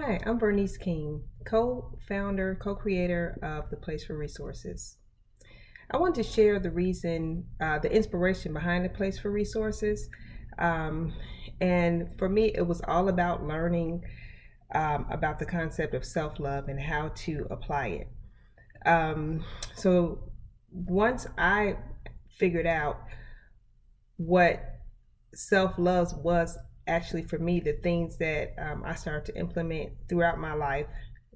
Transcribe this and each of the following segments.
Hi, I'm Bernice King, co-founder, co-creator of the Place for Resources. I want to share the reason, the inspiration behind the Place for Resources. Um, and for me, it was all about learning about the concept of self-love and how to apply it. So once I figured out what self-love was actually for me, the things that I started to implement throughout my life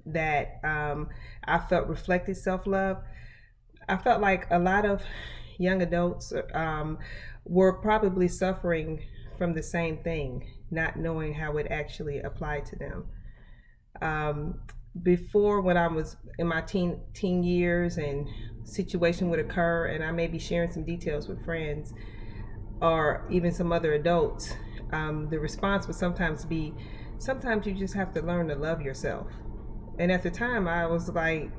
that I felt reflected self-love. I felt like a lot of young adults were probably suffering from the same thing, not knowing how it actually applied to them. Um, Before, when I was in my teen years, and situation would occur, and I may be sharing some details with friends or even some other adults, the response would sometimes be, sometimes you just have to learn to love yourself. And at the time, I was like,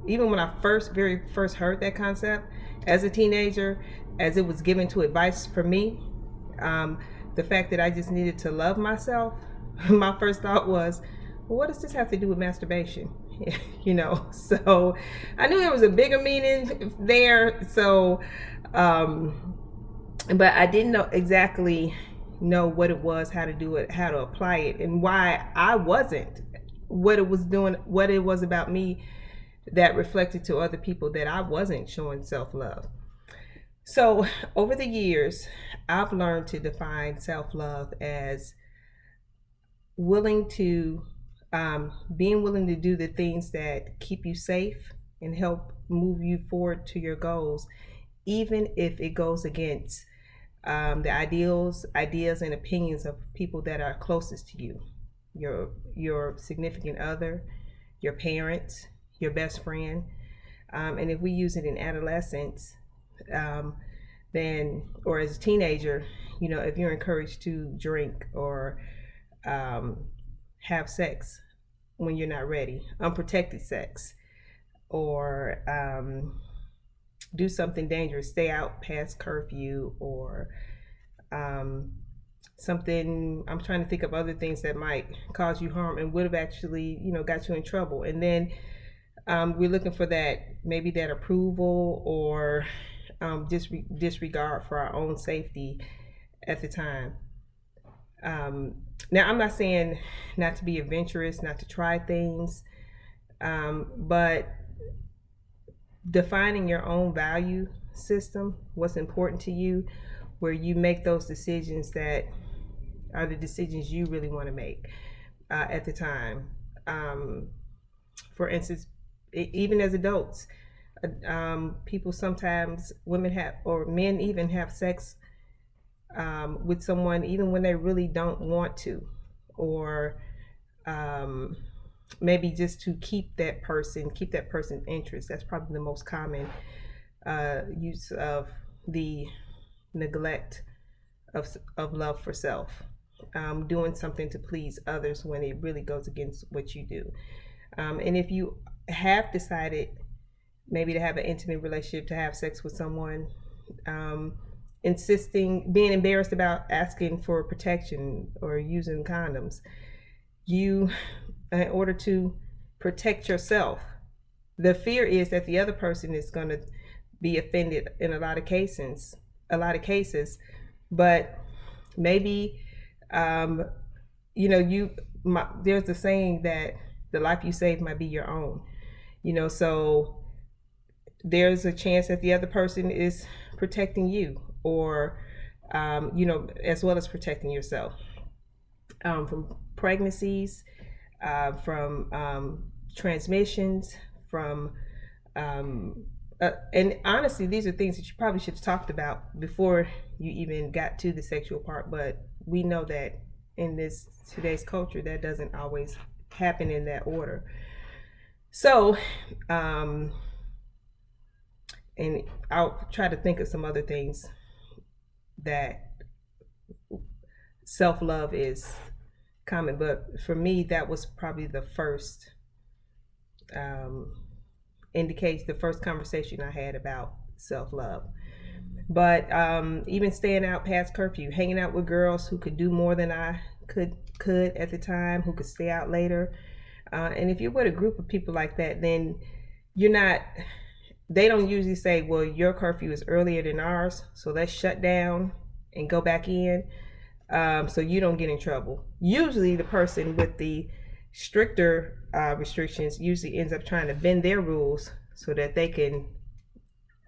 even when I very first heard that concept as a teenager, as it was given to advice for me, um, the fact that I just needed to love myself, my first thought was, well, what does this have to do with masturbation? So I knew there was a bigger meaning there. Um, but I didn't know exactly know what it was, how to do it, how to apply it, and why I wasn't, what it was doing, what it was about me that reflected to other people that I wasn't showing self-love. So over the years, I've learned to define self-love as willing to being willing to do the things that keep you safe and help move you forward to your goals, even if it goes against the ideas, and opinions of people that are closest to you, your significant other, your parents, your best friend, and if we use it in adolescence, um, then or as a teenager, if you're encouraged to drink or um, have sex when you're not ready, unprotected sex, or do something dangerous, stay out past curfew, or um, something. I'm trying to think of other things that might cause you harm and would have actually, got you in trouble. And then we're looking for that, maybe that approval, or disregard for our own safety at the time. Now, I'm not saying not to be adventurous, not to try things, but defining your own value system, what's important to you, where you make those decisions that are the decisions you really want to make at the time. For instance, even as adults, people sometimes, women have, or men even have sex with someone even when they really don't want to, or um, maybe just to keep that person's interest. That's probably the most common use of the neglect of love for self, doing something to please others when it really goes against what you do. And if you have decided maybe to have an intimate relationship, to have sex with someone, being embarrassed about asking for protection or using condoms, in order to protect yourself, the fear is that the other person is going to be offended in a lot of cases. But maybe, um, there's a saying that the life you save might be your own. So there's a chance that the other person is protecting you, or as well as protecting yourself, from pregnancies, from transmissions, from and honestly, these are things that you probably should have talked about before you even got to the sexual part. But we know that in this today's culture, that doesn't always happen in that order. So, and I'll try to think of some other things that self-love is common, but for me, that was probably the first indicates the first conversation I had about self-love. But even staying out past curfew, hanging out with girls who could do more than I could could at the time, who could stay out later. And if you're with a group of people like that, then you're not, they don't usually say, well, your curfew is earlier than ours, so let's shut down and go back in, so you don't get in trouble. Usually the person with the stricter restrictions usually ends up trying to bend their rules so that they can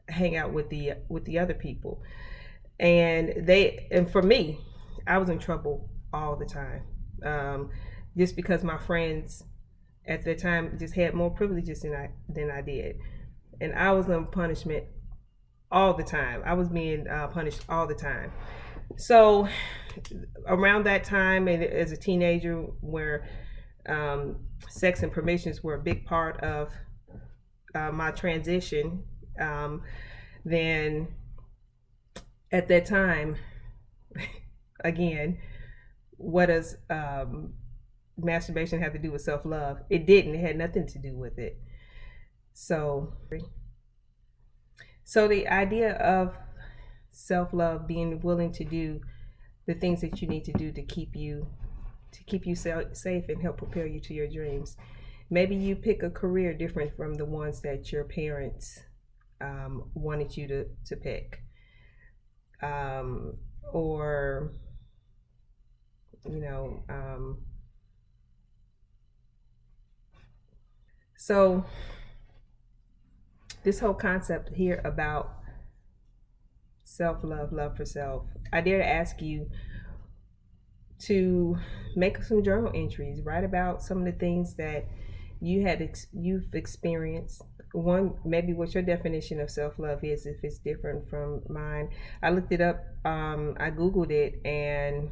hang out with the other people. And for me, I was in trouble all the time, just because my friends at the time just had more privileges than I did, and I was on punishment all the time. I was being punished all the time. So around that time, and as a teenager, where sex and permissions were a big part of my transition, then at that time, again, what does masturbation have to do with self-love? It didn't. It had nothing to do with it. So the idea of self-love, being willing to do the things that you need to do to keep you safe and help propel you to your dreams. Maybe you pick a career different from the ones that your parents wanted you to pick, or you know. So this whole concept here about self-love, love for self, I dare to ask you to make some journal entries, write about some of the things that you've experienced. One, maybe what your definition of self-love is, if it's different from mine. I looked it up, I googled it, and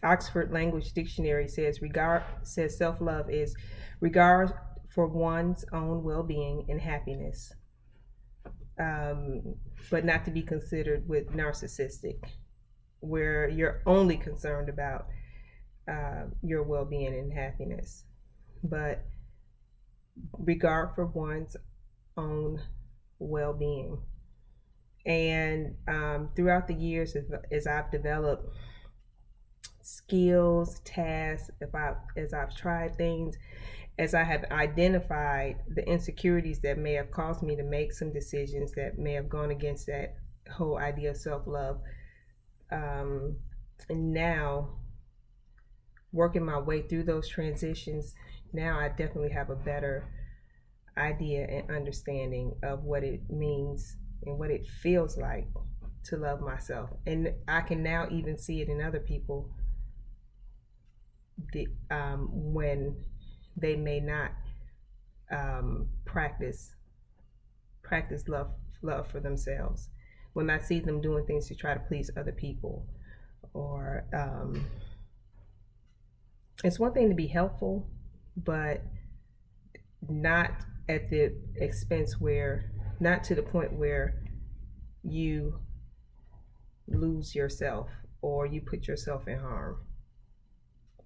Oxford Language Dictionary says self-love is regard for one's own well-being and happiness, but not to be considered with narcissistic, where you're only concerned about your well-being and happiness, but regard for one's own well-being. And throughout the years, as I've developed skills, tasks, as I've tried things, as I have identified the insecurities that may have caused me to make some decisions that may have gone against that whole idea of self-love, and now working my way through those transitions, now I definitely have a better idea and understanding of what it means and what it feels like to love myself. And I can now even see it in other people, when they may not practice love for themselves. When I see them doing things to try to please other people, or it's one thing to be helpful, but not at the expense where, not to the point where you lose yourself or you put yourself in harm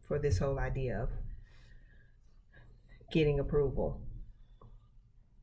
for this whole idea of getting approval.